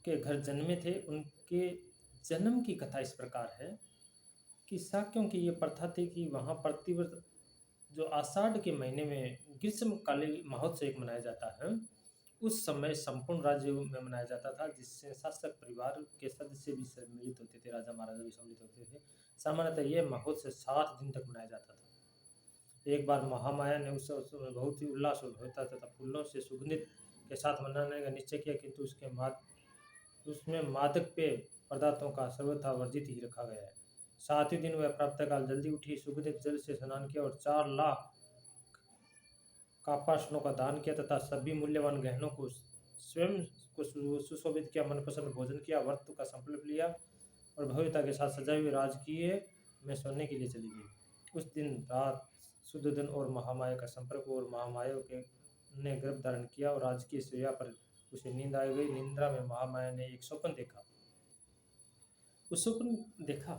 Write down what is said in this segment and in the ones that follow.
के घर जन्मे थे, उनके जन्म की कथा इस प्रकार है कि शाक्यों की ये प्रथा थी कि वहाँ प्रतिवर्ष जो आषाढ़ के महीने में ग्रीष्मकालीन महोत्सव एक मनाया जाता है, उस समय संपूर्ण राज्य में मनाया जाता था, जिससे शासक परिवार के सदस्य भी सम्मिलित होते थे, राजा महाराजा भी सम्मिलित होते थे। सामान्यतः यह महोत्सव 7 दिन तक मनाया जाता था। एक बार महामाया ने उस उत्सव में बहुत ही उल्लास होता तथा फूलों से सुगंधित के साथ मनाने का निश्चय किया, किंतु उसमें मादक पेय पदार्थों का सर्वथा वर्जित ही रखा गया है। 7वें दिन वह प्रातःकाल जल्दी उठी, सुगंधित जल से स्नान किया और 4 लाख कापासनों का दान किया तथा सभी मूल्यवान गहनों को स्वयं को सुशोभित किया, मनपसंद भोजन किया, व्रत का संकल्प लिया और भव्यता के साथ सजाए हुए राजकीय में सोने के लिए चली गई। उस दिन रात शुद्धोधन और महामाया का संपर्क और महामाया के ने गर्भ धारण किया और राजकीय शैया पर उसे नींद आ गई। निंद्रा में महामाया ने एक स्वप्न देखा। उस स्वप्न देखा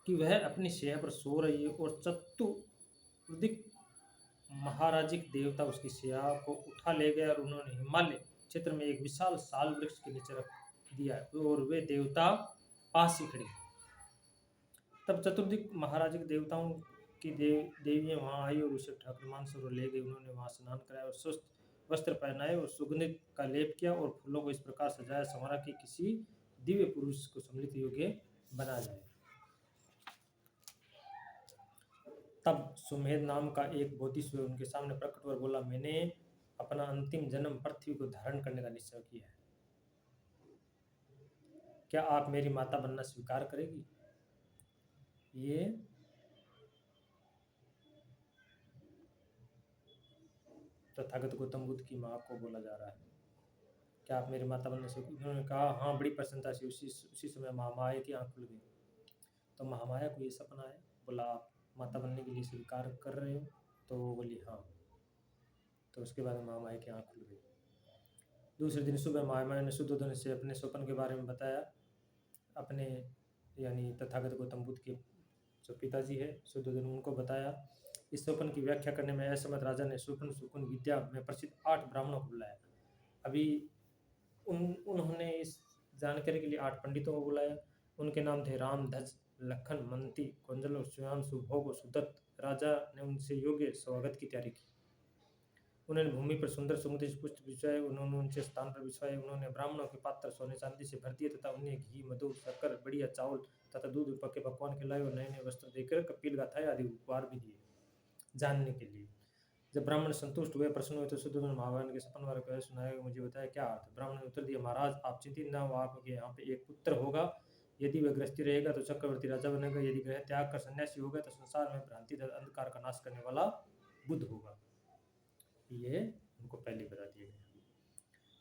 कि वह अपनी शैया पर सो रही है और चतुर्दिक महाराजिक देवता उसकी शैया को उठा ले गए और उन्होंने हिमालय क्षेत्र में एक विशाल साल वृक्ष के नीचे रख दिया और वे देवता पास ही खड़े। तब चतुर्दिक महाराजिक देवताओं की देवियां वहां आई और उसे ठाकुर मानसरोवर ले गई। उन्होंने वहां स्नान कराया और स्वस्थ वस्त्र पहनाए और सुगंधित का लेप किया और फूलों को इस प्रकार सजाया संवारा कि किसी दिव्य पुरुष को सम्मिलित योग्य बना जाए। तब सुमेध नाम का एक बोधिसत्व उनके सामने प्रकट हुआ और बोला, मैंने अपना अंतिम जन्म पृथ्वी को धारण करने का निश्चय किया है। क्या आप मेरी माता बनना स्वीकार करेगी? ये तथागत गौतम बुद्ध की माँ को बोला जा रहा है। क्या आप मेरी माता बनने से? उन्होंने कहा, हाँ, बड़ी प्रसन्नता से। उसी समय महामाया की आंख खुल गई। तो महामाया को ये सपना है। बोला, आप माता बनने के लिए स्वीकार कर रहे हो? तो वो बोली, हाँ। तो उसके बाद महामाया की आंख खुल गई। दूसरे दिन सुबह महामाया ने शुद्धोधन से अपने स्वप्न के बारे में बताया। अपने यानी तथागत गौतम बुद्ध के जो पिताजी है शुद्धोधन, उनको बताया। इस स्वप्न की व्याख्या करने में असमर्थ राजा ने स्वप्न सुकुन विद्या में प्रसिद्ध 8 ब्राह्मणों को बुलाया। अभी उन्होंने इस जानकारी के लिए 8 पंडितों को बुलाया। उनके नाम थे राम, ध्वज, लखन, मंती, कुंजल, सुयांशु, भोग, सुदत्त। राजा ने उनसे योग्य स्वागत की तैयारी की। उन्होंने भूमि पर सुंदर सुगंधित पुष्प बिछाए। उन्होंने उनसे स्थान पर बिछाए। उन्होंने ब्राह्मणों के पात्र सोने चांदी से भर दिए तथा उन्हें घी, मधु, शक्कर, बढ़िया चावल तथा दूध पके पकवान खिलाए और नए नए वस्त्र देकर कपिल गाथाएं आदि उपहार भी दिए जानने के लिए। जब ब्राह्मण संतुष्ट हुए, प्रसन्न हुए, तो शुद्धोधन महामाया के सपन वार कह सुनाया, मुझे बताया क्या अर्थ। ब्राह्मण ने उत्तर दिया, महाराज, आप चिंतित न हो, आपके यहाँ पे एक पुत्र होगा। यदि वह गृहस्थी रहेगा तो चक्रवर्ती राजा बनेगा। यदि ग्रह त्याग कर सन्यासी होगा तो संसार में भ्रांति तथा अंधकार का नाश करने वाला बुद्ध होगा। ये उनको पहले बता दिया गया।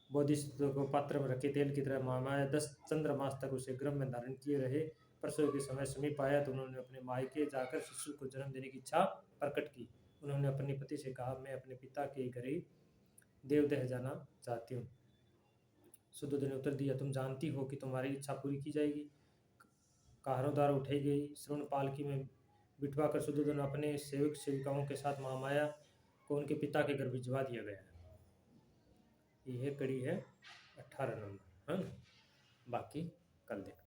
बोधिसत्व को पात्र में रखे तेल की तरह महामाया 10 चंद्रमास तक उसे गर्भ में धारण किए रहे। प्रसव के समय समीप आया तो उन्होंने अपने मायके जाकर शिशु को जन्म देने की इच्छा प्रकट की। उन्होंने अपने पति से कहा, मैं अपने पिता के घर ही देवदह जाना चाहती हूँ। शुद्धोधन ने उत्तर दिया, तुम जानती हो कि तुम्हारी इच्छा पूरी की जाएगी। कहारों द्वारा उठाई गई श्रवण पालकी में बिठवा कर शुद्धोधन अपने सेवक सेविकाओं के साथ महामाया को उनके पिता के घर भिजवा दिया गया। यह कड़ी है 18 नंबर, है ना? बाकी कल देखते हैं।